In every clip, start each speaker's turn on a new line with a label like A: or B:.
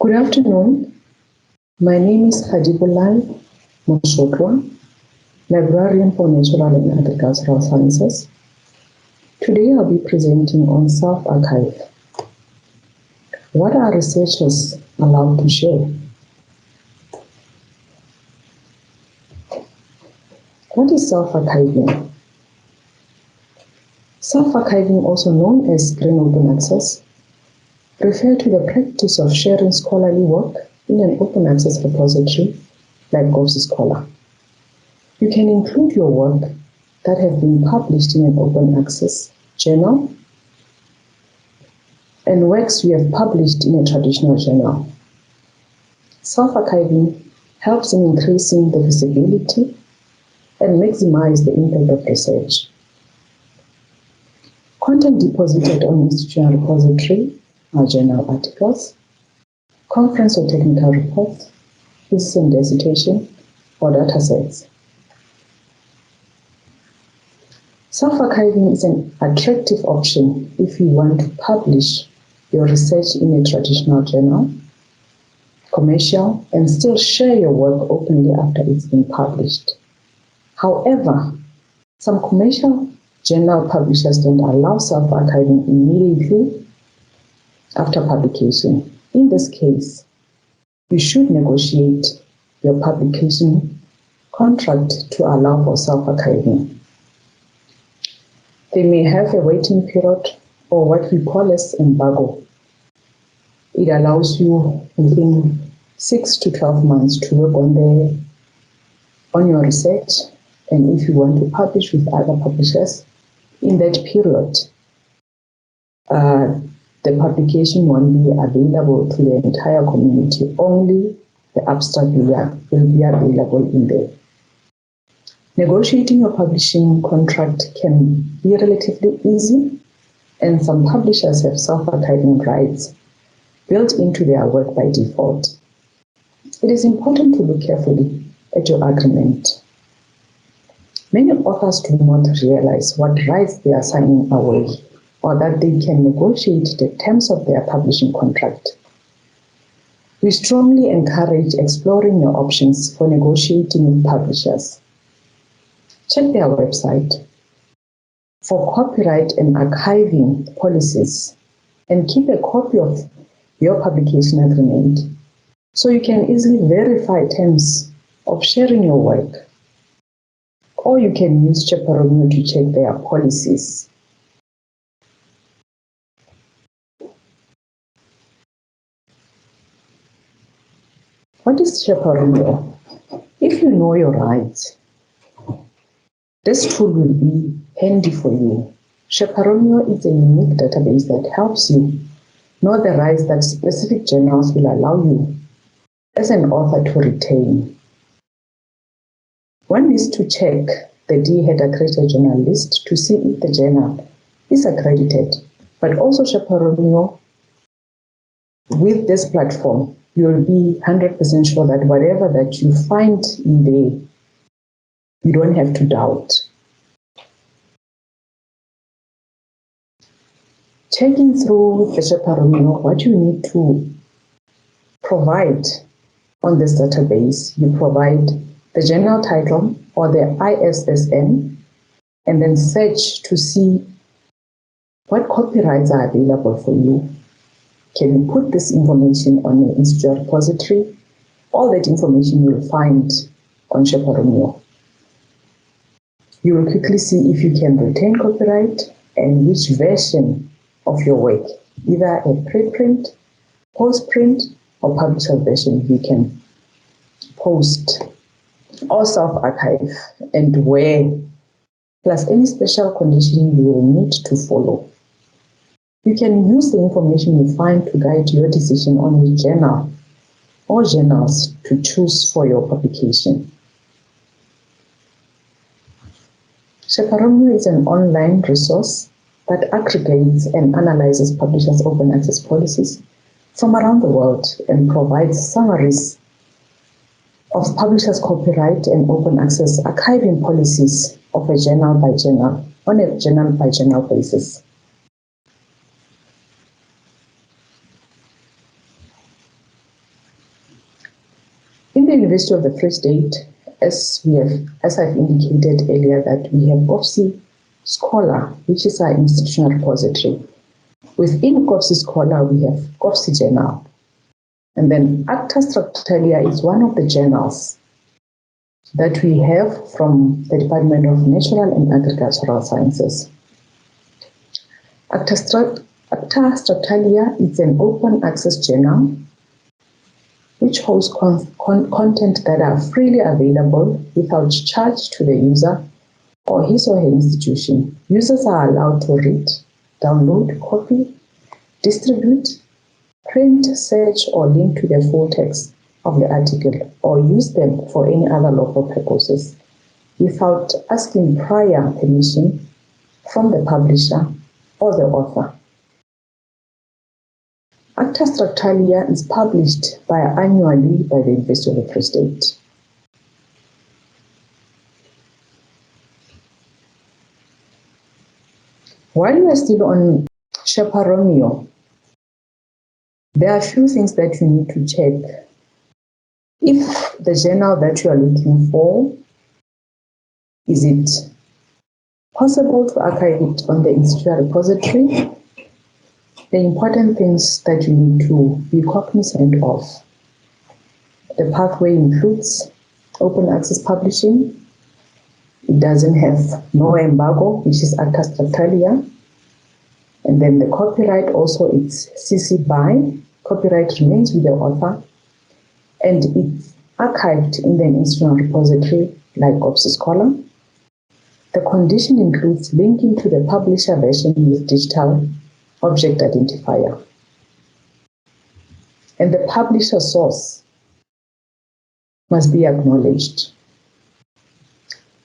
A: Good afternoon. My name is Hadibulai Moshotwa, librarian for Natural and Agricultural Sciences. Today I'll be presenting on self-archive. What are researchers allowed to share? What is self-archiving? Self-archiving, also known as green open access, refers to the practice of sharing scholarly work in an open access repository like GovScholar. You can include your work that have been published in an open access journal and works you have published in a traditional journal. Self-archiving helps in increasing the visibility and maximize the impact of research. Content deposited on institutional repository are journal articles, conference or technical reports, thesis and dissertation, or data sets. Self-archiving is an attractive option if you want to publish your research in a traditional journal, commercial, and still share your work openly after it's been published. However, some commercial journal publishers don't allow self-archiving immediately after publication. In this case, you should negotiate your publication contract to allow for self-archiving. They may have a waiting period or what we call as embargo. It allows you within 6 to 12 months to work on your research, and if you want to publish with other publishers, in that period, the publication won't be available to the entire community. Only the abstract will be available in there. Negotiating your publishing contract can be relatively easy, and some publishers have self-archiving rights built into their work by default. It is important to look carefully at your agreement. Many authors do not realize what rights they are signing away, or that they can negotiate the terms of their publishing contract. We strongly encourage exploring your options for negotiating with publishers. Check their website for copyright and archiving policies, and keep a copy of your publication agreement so you can easily verify terms of sharing your work. Or you can use Chaperone to check their policies. What is Chaperone? If you know your rights, this tool will be handy for you. Chaperone is a unique database that helps you know the rights that specific journals will allow you as an author to retain. One needs to check the D-Head Accredited Journal list to see if the journal is accredited, but also Chaperone, with this platform, you'll be 100% sure that whatever that you find in there, you don't have to doubt. Checking through the Chaperone, what you need to provide on this database, you provide the journal title or the ISSN, and then search to see what copyrights are available for you. Can you put this information on your institute repository? All that information you will find on Chaperone. You will quickly see if you can retain copyright and which version of your work, either a preprint, postprint, or publisher version you can post or self-archive, and where, plus any special conditioning you will need to follow. You can use the information you find to guide your decision on which journal or journals to choose for your publication. Chaperone is an online resource that aggregates and analyzes publishers' open access policies from around the world and provides summaries of publishers' copyright and open access archiving policies of a journal by journal on a journal by journal basis. University of the Free State, as I've indicated earlier, that we have GovC Scholar, which is our institutional repository. Within GovC Scholar, we have GovC Journal. And then Acta Structilia is one of the journals that we have from the Department of Natural and Agricultural Sciences. Acta Structilia is an open access journal which hosts content that are freely available without charge to the user or his or her institution. Users are allowed to read, download, copy, distribute, print, search, or link to the full text of the article or use them for any other lawful purposes without asking prior permission from the publisher or the author. Acta Structilia is published annually by the University of the Free State. While you are still on Sherpa Romeo, there are a few things that you need to check. If the journal that you are looking for, is it possible to archive it on the institutional repository? The important things that you need to be cognizant of. The pathway includes open access publishing. It doesn't have no embargo, which is Acta Structilia. And then the copyright also, it's CC BY. Copyright remains with the author. And it's archived in the institutional repository like GovC Scholar. The condition includes linking to the publisher version with digital object identifier. And the publisher source must be acknowledged.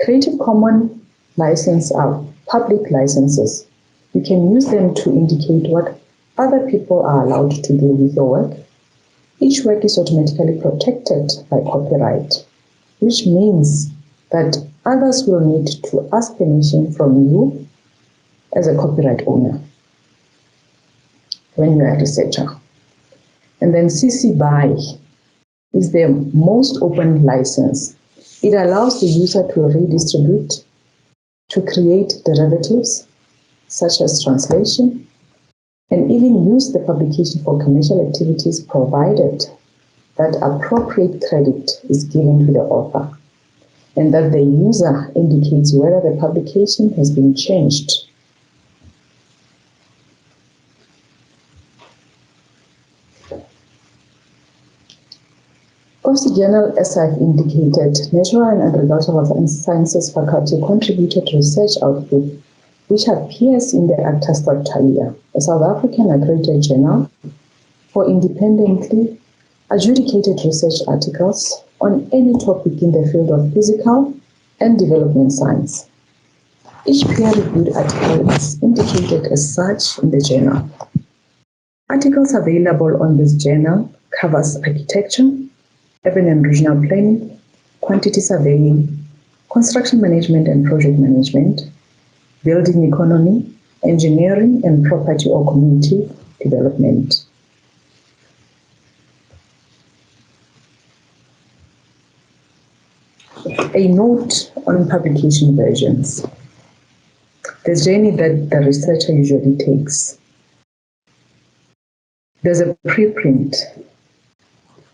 A: Creative Commons licenses are public licenses. You can use them to indicate what other people are allowed to do with your work. Each work is automatically protected by copyright, which means that others will need to ask permission from you as a copyright owner when you are a researcher. And then CC BY is the most open license. It allows the user to redistribute, to create derivatives, such as translation, and even use the publication for commercial activities provided that appropriate credit is given to the author and that the user indicates whether the publication has been changed. GovC Journal, as I've indicated, Natural and Agricultural Sciences faculty contributed research output which appears in the Acta Structilia, a South African accredited journal for independently adjudicated research articles on any topic in the field of physical and development science. Each peer-reviewed article is indicated as such in the journal. Articles available on this journal covers architecture, urban and regional planning, quantity surveying, construction management and project management, building economy, engineering and property or community development. A note on publication versions. The journey that the researcher usually takes. There's a preprint.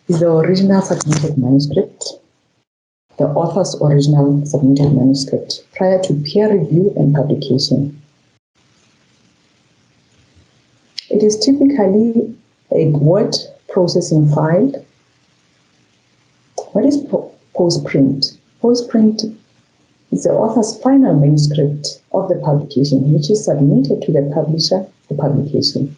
A: Is the original submitted manuscript, the author's original submitted manuscript, prior to peer review and publication. It is typically a word processing file. What is postprint? Postprint is the author's final manuscript of the publication, which is submitted to the publisher for publication.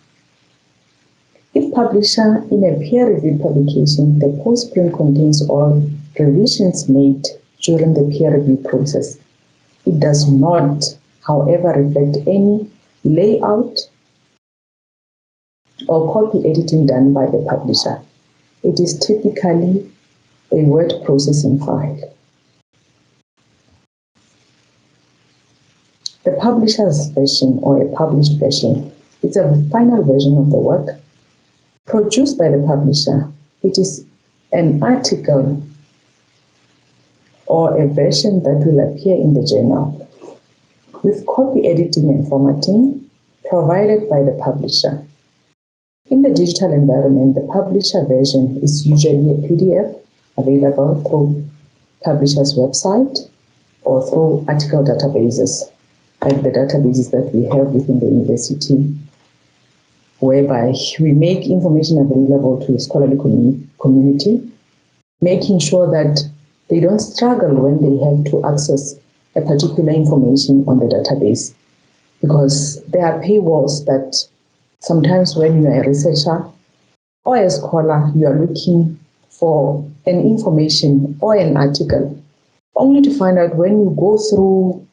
A: If publisher in a peer-reviewed publication, the postprint contains all revisions made during the peer review process. It does not, however, reflect any layout or copy editing done by the publisher. It is typically a word processing file. The publisher's version or a published version is a final version of the work. Produced by the publisher, it is an article or a version that will appear in the journal with copy editing and formatting provided by the publisher. In the digital environment, the publisher version is usually a PDF available through publisher's website or through article databases, like the databases that we have within the university, whereby we make information available to the scholarly community, making sure that they don't struggle when they have to access a particular information on the database, because there are paywalls that sometimes when you are a researcher or a scholar, you are looking for an information or an article, only to find out when you go through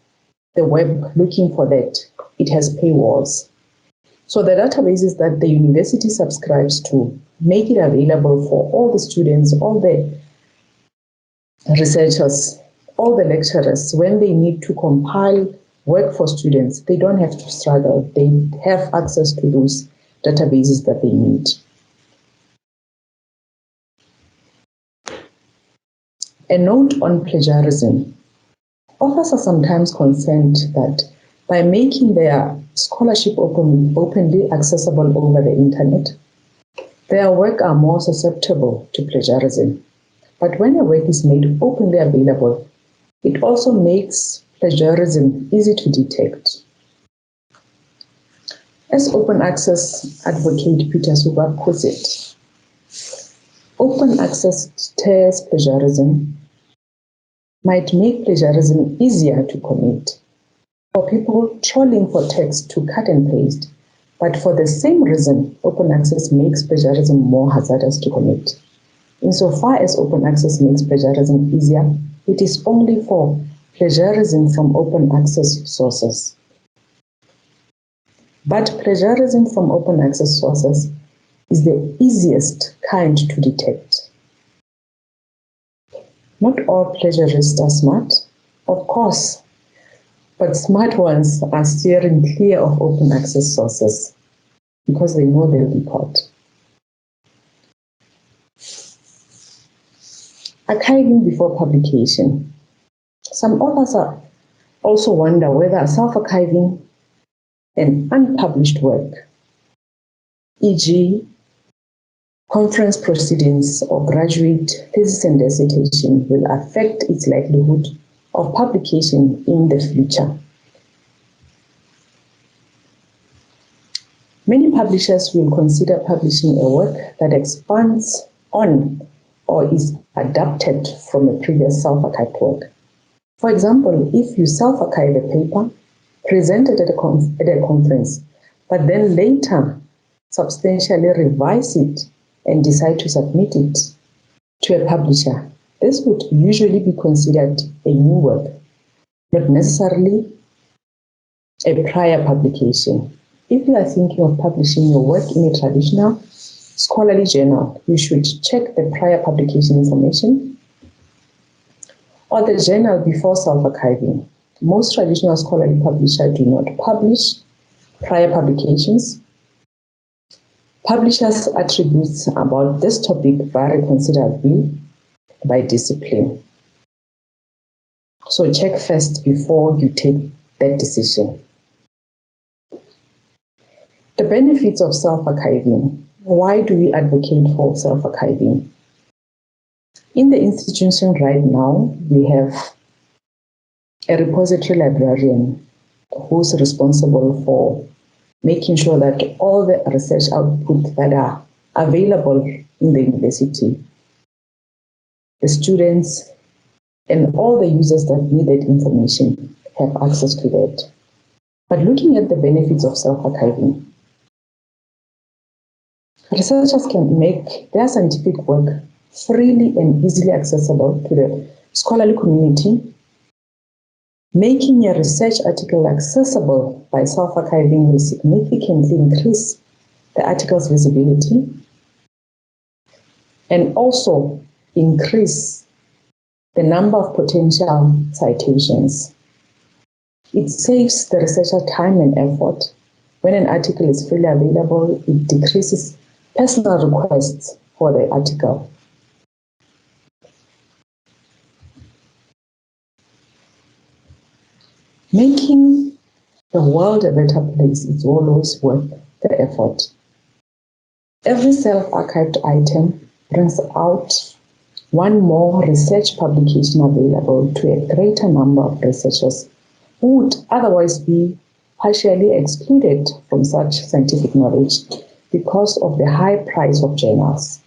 A: the web looking for that, it has paywalls. So the databases that the university subscribes to make it available for all the students, all the researchers, all the lecturers, when they need to compile work for students, they don't have to struggle. They have access to those databases that they need. A note on plagiarism. Authors are sometimes concerned that by making their scholarship openly accessible over the internet, their work are more susceptible to plagiarism. But when a work is made openly available, it also makes plagiarism easy to detect. As open access advocate Peter Suba puts it, open access deters plagiarism, might make plagiarism easier to commit. For people trolling for text to cut and paste, but for the same reason, open access makes plagiarism more hazardous to commit. Insofar as open access makes plagiarism easier, it is only for plagiarism from open access sources. But plagiarism from open access sources is the easiest kind to detect. Not all plagiarists are smart, of course, but smart ones are steering clear of open access sources because they know they'll be caught. Archiving before publication. Some authors also wonder whether self-archiving an unpublished work, e.g., conference proceedings or graduate thesis and dissertation, will affect its likelihood of publication in the future. Many publishers will consider publishing a work that expands on or is adapted from a previous self-archived work. For example, if you self-archive a paper, present it at a conference, but then later substantially revise it and decide to submit it to a publisher, this would usually be considered a new work, not necessarily a prior publication. If you are thinking of publishing your work in a traditional scholarly journal, you should check the prior publication information or the journal before self-archiving. Most traditional scholarly publishers do not publish prior publications. Publishers' attributes about this topic vary considerably by discipline. So check first before you take that decision. The benefits of self-archiving. Why do we advocate for self-archiving? In the institution right now, we have a repository librarian who's responsible for making sure that all the research output that are available in the university, the students and all the users that need that information have access to that. But looking at the benefits of self-archiving, researchers can make their scientific work freely and easily accessible to the scholarly community. Making a research article accessible by self-archiving will significantly increase the article's visibility and also increase the number of potential citations. It saves the researcher time and effort. When an article is freely available, it decreases personal requests for the article. Making the world a better place is always worth the effort. Every self-archived item brings out one more research publication available to a greater number of researchers who would otherwise be partially excluded from such scientific knowledge because of the high price of journals.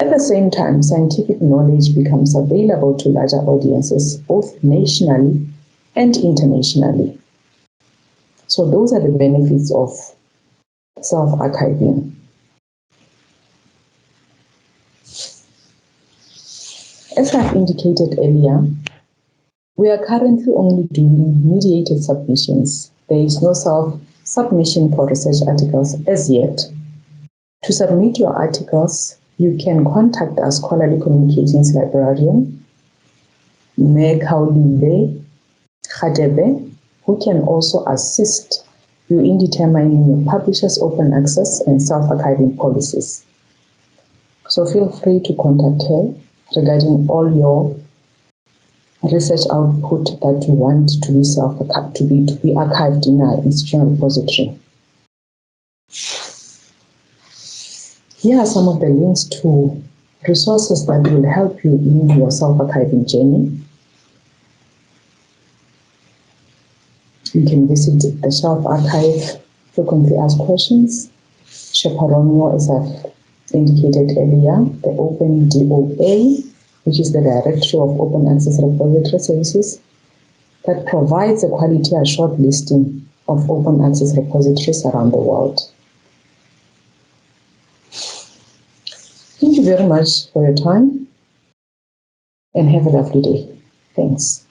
A: At the same time, scientific knowledge becomes available to larger audiences, both nationally and internationally. So those are the benefits of self-archiving. As I've indicated earlier, we are currently only doing mediated submissions. There is no self-submission for research articles as yet. To submit your articles, you can contact our scholarly communications librarian, Mekaulile Khadebe, who can also assist you in determining your publisher's open access and self-archiving policies. So feel free to contact her regarding all your research output that you want to be archived in our institutional repository. Here are some of the links to resources that will help you in your self-archiving journey. You can visit the Shelf Archive, frequently asked questions, Chaperonio, as I've indicated earlier, the Open DOA, which is the Directory of Open Access Repository Services, that provides a quality assured listing of open access repositories around the world. Thank you very much for your time and have a lovely day. Thanks.